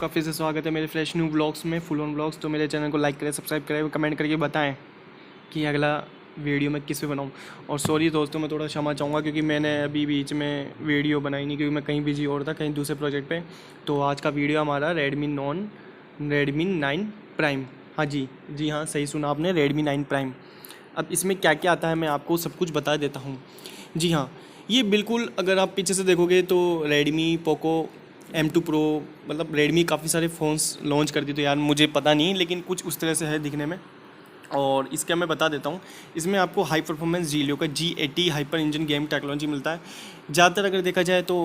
आपका फिर से स्वागत है मेरे फ्रेश न्यू व्लॉग्स में, फुल ऑन व्लॉग्स। तो मेरे चैनल को लाइक करें, सब्सक्राइब करें, कमेंट करके बताएं कि अगला वीडियो मैं किस पे बनाऊं। और सॉरी दोस्तों, मैं थोड़ा क्षमा चाहूँगा क्योंकि मैंने अभी बीच में वीडियो बनाई नहीं, क्योंकि मैं कहीं बिजी और था, कहीं दूसरे प्रोजेक्ट पे। तो आज का वीडियो हमारा रेडमी 9 प्राइम। हाँ जी हाँ, सही सुना आपने, रेडमी 9 प्राइम। अब इसमें क्या क्या आता है मैं आपको सब कुछ बता देता हूँ। जी हाँ, ये बिल्कुल अगर आप पीछे से देखोगे तो रेडमी पोको M2 प्रो, मतलब रेडमी काफ़ी सारे फ़ोन्स लॉन्च कर दिए। तो यार मुझे पता नहीं, लेकिन कुछ उस तरह से है दिखने में। और इसका मैं बता देता हूँ, इसमें आपको हाई परफॉर्मेंस हीलियो का G80 hyper engine game technology मिलता है। ज़्यादातर अगर देखा जाए तो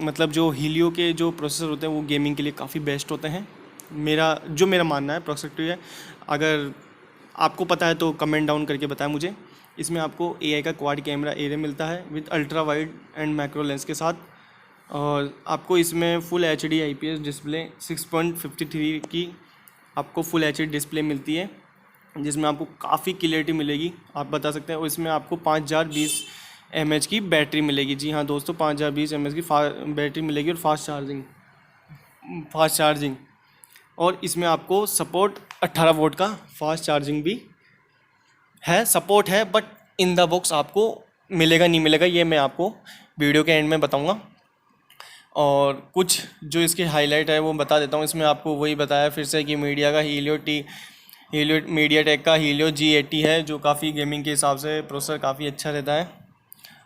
मतलब जो हीलियो के जो प्रोसेसर होते हैं वो गेमिंग के लिए काफ़ी बेस्ट होते हैं। मेरा मानना है, पर्सपेक्टिव है। अगर आपको पता है तो कमेंट डाउन करके बताएं मुझे। इसमें आपको AI का क्वाड कैमरा एरे मिलता है with ultra wide and macro lens के साथ। और आपको इसमें फुल HD IPS डिस्प्ले 6.53 की आपको फुल HD डिस्प्ले मिलती है, जिसमें आपको काफ़ी क्लियरिटी मिलेगी, आप बता सकते हैं। और इसमें आपको 5020 mAh की बैटरी मिलेगी। जी हाँ दोस्तों, 5020 mAh की बैटरी मिलेगी और फास्ट चार्जिंग। और इसमें आपको सपोर्ट 18 वोल्ट का फास्ट चार्जिंग भी है, सपोर्ट है। बट इन द बॉक्स आपको मिलेगा नहीं मिलेगा ये मैं आपको वीडियो के एंड में बताऊंगा। और कुछ जो इसके हाईलाइट है वो बता देता हूँ। इसमें आपको वही बताया फिर से कि मीडियाटेक का हीलियो G80 है, जो काफ़ी गेमिंग के हिसाब से प्रोसेसर काफ़ी अच्छा रहता है।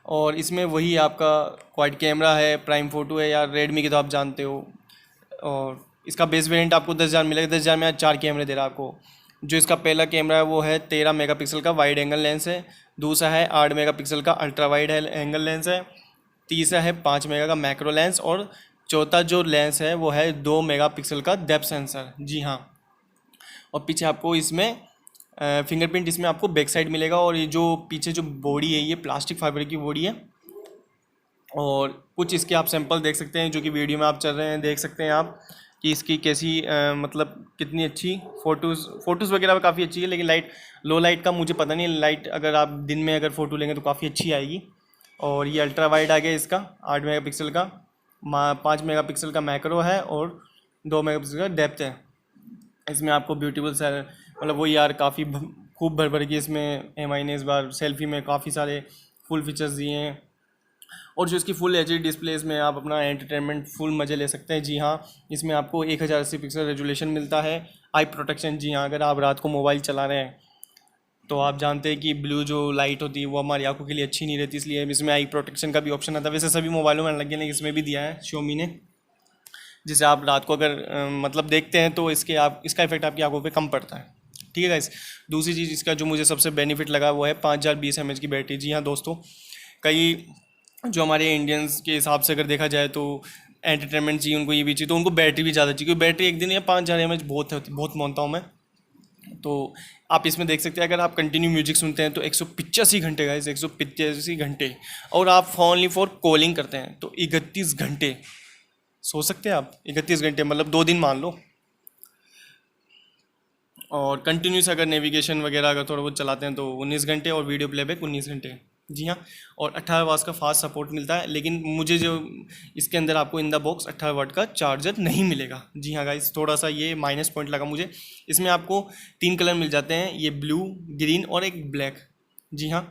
और इसमें वही आपका क्वाड कैमरा है, प्राइम फ़ोटो है, यार रेडमी की तो आप जानते हो। और इसका बेस वेरिएंट आपको 10,000 मिलेगा। 10,000 में आज 4 कैमरे दे रहा है आपको। जो इसका पहला कैमरा है वो है 13 मेगापिक्सल का वाइड एंगल लेंस है। दूसरा है 8 मेगापिक्सल का अल्ट्रा वाइड एंगल लेंस है। तीसरा है 5 मेगा का मैक्रो लेंस। और चौथा जो लेंस है वो है 2 मेगापिक्सल का डेप्थ सेंसर। जी हाँ। और पीछे आपको इसमें फिंगरप्रिंट इसमें आपको बैक साइड मिलेगा। और ये जो पीछे जो बॉडी है ये प्लास्टिक फाइबर की बॉडी है। और कुछ इसके आप सैंपल देख सकते हैं, जो कि वीडियो में आप चल रहे हैं, देख सकते हैं आप कि इसकी कैसी मतलब कितनी अच्छी फ़ोटोज़ वगैरह काफ़ी अच्छी है। लेकिन लो लाइट का मुझे पता नहीं, लाइट अगर आप दिन में अगर फ़ोटो लेंगे तो काफ़ी अच्छी आएगी। और ये अल्ट्रा वाइड आ गया इसका 8 मेगापिक्सल का, 5 मेगापिक्सल का मैक्रो है और 2 मेगापिक्सल का डेप्थ है। इसमें आपको ब्यूटीफुल सर मतलब वो यार काफ़ी खूब भर के इसमें MI ने इस बार सेल्फी में काफ़ी सारे फुल फीचर्स दिए हैं। और जो इसकी फुल HD डिस्प्ले, इसमें आप अपना एंटरटेनमेंट फुल मज़े ले सकते हैं। जी हाँ, इसमें आपको 1080 पिक्सल रेजोल्यूशन मिलता है। आई प्रोटेक्शन, जी हाँ, अगर आप रात को मोबाइल चला रहे हैं तो आप जानते हैं कि ब्लू जो लाइट होती है वो हमारी आंखों के लिए अच्छी नहीं रहती, इसलिए इसमें आई प्रोटेक्शन का भी ऑप्शन आता है। वैसे सभी मोबाइलों में अलग है, लेकिन इसमें भी दिया है Xiaomi ने, जिसे आप रात को अगर मतलब देखते हैं तो इसका इफेक्ट आपकी आंखों पे कम पड़ता है। ठीक है गाइस। दूसरी चीज़ इसका जो मुझे सबसे बेनिफिट लगा वो है 5020 mAh की बैटरी। जी हाँ दोस्तों, कई जो हमारे इंडियंस के हिसाब से अगर देखा जाए तो एंटरटेनमेंट चाहिए उनको, ये भी चाहिए, तो उनको बैटरी भी ज़्यादा चाहिए, क्योंकि बैटरी एक दिन या 5000 mAh बहुत मानता हूँ मैं। तो आप इसमें देख सकते हैं, अगर आप कंटिन्यू म्यूजिक सुनते हैं तो 185 घंटे गाइस, 185 घंटे। और आप ओनली फॉर कॉलिंग करते हैं तो 31 घंटे सो सकते हैं आप। 31 घंटे मतलब 2 दिन मान लो। और कंटिन्यूस अगर नेविगेशन वगैरह अगर थोड़ा बहुत चलाते हैं तो 19 घंटे, और वीडियो प्लेबैक 19 घंटे। जी हाँ। और 18 वाट का फास्ट सपोर्ट मिलता है, लेकिन मुझे जो इसके अंदर आपको इन द बॉक्स 18 वाट का चार्जर नहीं मिलेगा। जी हाँ गाइस, थोड़ा सा ये माइनस पॉइंट लगा मुझे। इसमें आपको 3 कलर मिल जाते हैं, ये ब्लू, ग्रीन और एक ब्लैक। जी हाँ।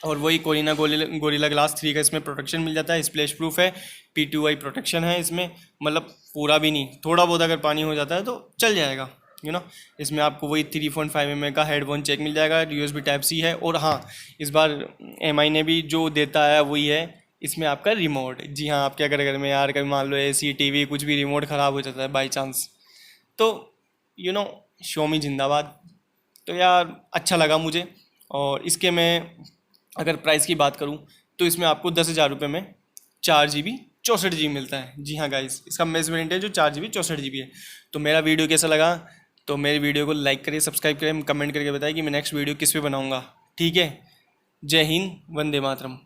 और वही कोरिना गोरिल्ला ग्लास 3 का इसमें प्रोटेक्शन मिल जाता है। स्प्लैश प्रूफ है, P2I प्रोटेक्शन है इसमें, मतलब पूरा भी नहीं, थोड़ा बहुत अगर पानी हो जाता है तो चल जाएगा इसमें आपको वही 3.5 mm का हेडफोन जैक मिल जाएगा। USB Type-C है। और हाँ, इस बार MI ने भी जो देता है वही है इसमें आपका रिमोट। जी हाँ, आप क्या करें घर में यार, कभी मान लो AC TV कुछ भी रिमोट ख़राब हो जाता है बाई चांस, तो Xiaomi जिंदाबाद। तो यार अच्छा लगा मुझे। और इसके मैं अगर प्राइस की बात करूं तो इसमें आपको 10,000 रुपये में 4GB 64GB मिलता है। जी हाँ गाइस, इसका मेस वेरिएंट है जो 4GB 64GB है। तो मेरा वीडियो कैसा लगा, तो मेरे वीडियो को लाइक करिए, सब्सक्राइब करिए, कमेंट करके बताइए कि मैं नेक्स्ट वीडियो किस पे बनाऊंगा। ठीक है। जय हिंद, वंदे मातरम।